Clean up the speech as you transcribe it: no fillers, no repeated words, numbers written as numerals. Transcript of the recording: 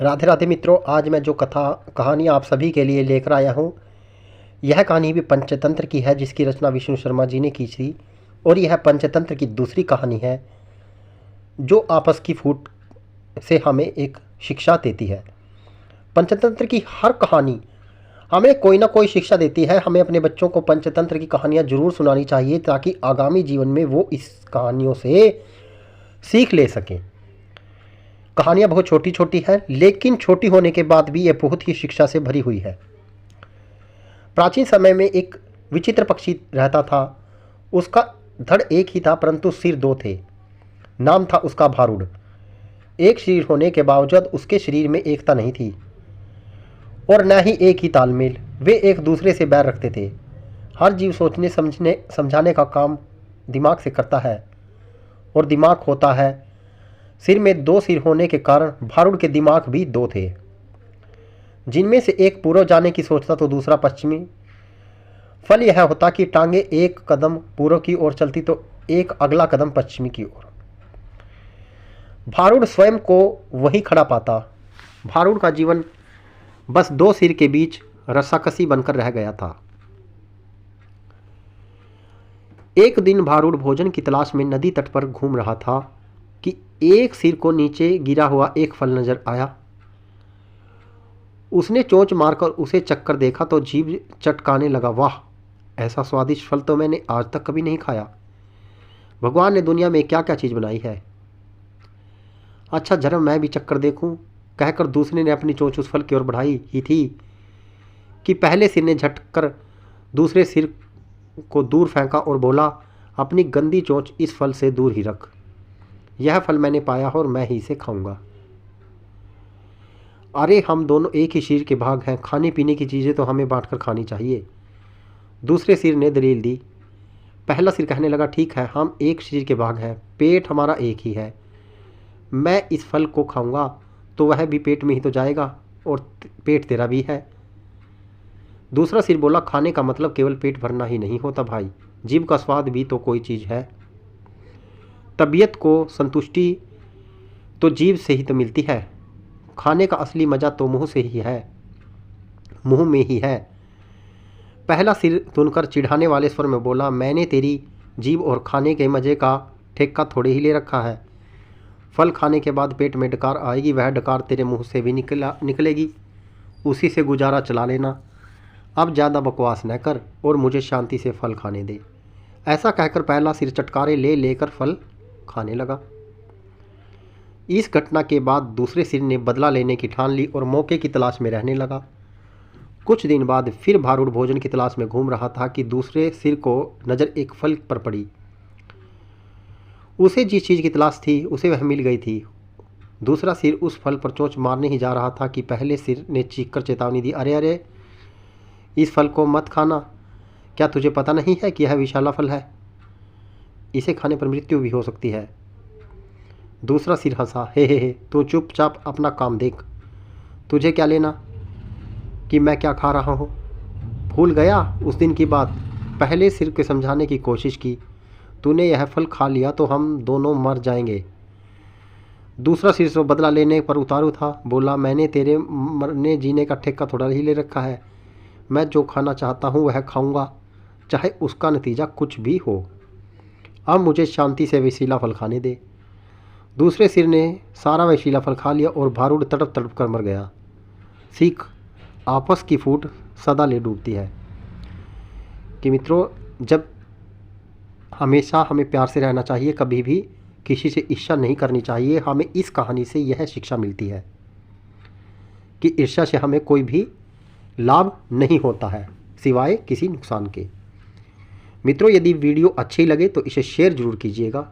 राधे राधे मित्रों, आज मैं जो कहानी आप सभी के लिए लेकर आया हूँ, यह कहानी भी पंचतंत्र की है जिसकी रचना विष्णु शर्मा जी ने की थी। और यह पंचतंत्र की दूसरी कहानी है जो आपस की फूट से हमें एक शिक्षा देती है। पंचतंत्र की हर कहानी हमें कोई ना कोई शिक्षा देती है। हमें अपने बच्चों को पंचतंत्र की कहानियाँ ज़रूर सुनानी चाहिए ताकि आगामी जीवन में वो इस कहानियों से सीख ले सकें। कहानियाँ बहुत छोटी छोटी हैं, लेकिन छोटी होने के बाद भी ये बहुत ही शिक्षा से भरी हुई है। प्राचीन समय में एक विचित्र पक्षी रहता था। उसका धड़ एक ही था परंतु सिर दो थे। नाम था उसका भारुड। एक शरीर होने के बावजूद उसके शरीर में एकता नहीं थी और न ही एक ही तालमेल। वे एक दूसरे से बैर रखते थे। हर जीव सोचने समझाने का काम दिमाग से करता है और दिमाग होता है। सिर में दो सिर होने के कारण भारुड के दिमाग भी दो थे, जिनमें से एक पूर्व जाने की सोचता तो दूसरा पश्चिमी। फल यह होता कि टांगे एक कदम पूर्व की ओर चलती तो एक अगला कदम पश्चिमी की ओर। भारुड स्वयं को वही खड़ा पाता। भारुड का जीवन बस दो सिर के बीच रस्साकसी बनकर रह गया था। एक दिन भारुड भोजन की तलाश में नदी तट पर घूम रहा था कि एक सिर को नीचे गिरा हुआ एक फल नजर आया। उसने चोंच मारकर उसे चक्कर देखा तो जीभ चटकाने लगा। वाह, ऐसा स्वादिष्ट फल तो मैंने आज तक कभी नहीं खाया। भगवान ने दुनिया में क्या क्या चीज़ बनाई है। अच्छा, जरा मैं भी चक्कर देखूं, कहकर दूसरे ने अपनी चोंच उस फल की ओर बढ़ाई ही थी कि पहले सिर ने झटकर दूसरे सिर को दूर फेंका और बोला, अपनी गंदी चोंच इस फल से दूर ही रख। यह फल मैंने पाया और मैं ही इसे खाऊंगा। अरे, हम दोनों एक ही शरीर के भाग हैं। खाने पीने की चीज़ें तो हमें बांटकर खानी चाहिए। दूसरे सिर ने दलील दी। पहला सिर कहने लगा, ठीक है, हम एक शरीर के भाग हैं, पेट हमारा एक ही है। मैं इस फल को खाऊंगा तो वह भी पेट में ही तो जाएगा और पेट तेरा भी है। दूसरा सिर बोला, खाने का मतलब केवल पेट भरना ही नहीं होता भाई, जीभ का स्वाद भी तो कोई चीज़ है। तबीयत को संतुष्टि तो जीभ से ही तो मिलती है। खाने का असली मज़ा तो मुंह से ही है, मुंह में ही है। पहला सिर सुनकर चिढ़ाने वाले स्वर में बोला, मैंने तेरी जीभ और खाने के मज़े का ठेका थोड़े ही ले रखा है। फल खाने के बाद पेट में डकार आएगी, वह डकार तेरे मुंह से भी निकलेगी, उसी से गुजारा चला लेना। अब ज़्यादा बकवास न कर और मुझे शांति से फल खाने दे। ऐसा कहकर पहला सिर चटकारे ले लेकर फल खाने लगा। इस घटना के बाद दूसरे सिर ने बदला लेने की ठान ली और मौके की तलाश में रहने लगा। कुछ दिन बाद फिर भारुड भोजन की तलाश में घूम रहा था कि दूसरे सिर को नज़र एक फल पर पड़ी। उसे जिस चीज़ की तलाश थी उसे वह मिल गई थी। दूसरा सिर उस फल पर चोंच मारने ही जा रहा था कि पहले सिर ने चीखकर चेतावनी दी, अरे अरे, इस फल को मत खाना। क्या तुझे पता नहीं है कि यह विषैला फल है, इसे खाने पर मृत्यु भी हो सकती है। दूसरा सिर हंसा, हे, तू चुपचाप अपना काम देख। तुझे क्या लेना कि मैं क्या खा रहा हूँ। भूल गया उस दिन की बात। पहले सिर को समझाने की कोशिश की, तूने यह फल खा लिया तो हम दोनों मर जाएंगे। दूसरा सिर से बदला लेने पर उतारू था, बोला, मैंने तेरे मरने जीने का ठेका थोड़ा ही ले रखा है। मैं जो खाना चाहता हूँ वह खाऊंगा, चाहे उसका नतीजा कुछ भी हो। अब मुझे शांति से विषैला फल खाने दे। दूसरे सिर ने सारा विषैला फल खा लिया और भारुड तड़प तड़प कर मर गया। सीख, आपस की फूट सदा ले डूबती है। कि मित्रों, जब हमेशा हमें प्यार से रहना चाहिए, कभी भी किसी से ईर्ष्या नहीं करनी चाहिए। हमें इस कहानी से यह शिक्षा मिलती है कि ईर्ष्या से हमें कोई भी लाभ नहीं होता है सिवाय किसी नुकसान के। मित्रों, यदि वीडियो अच्छी लगे तो इसे शेयर जरूर कीजिएगा।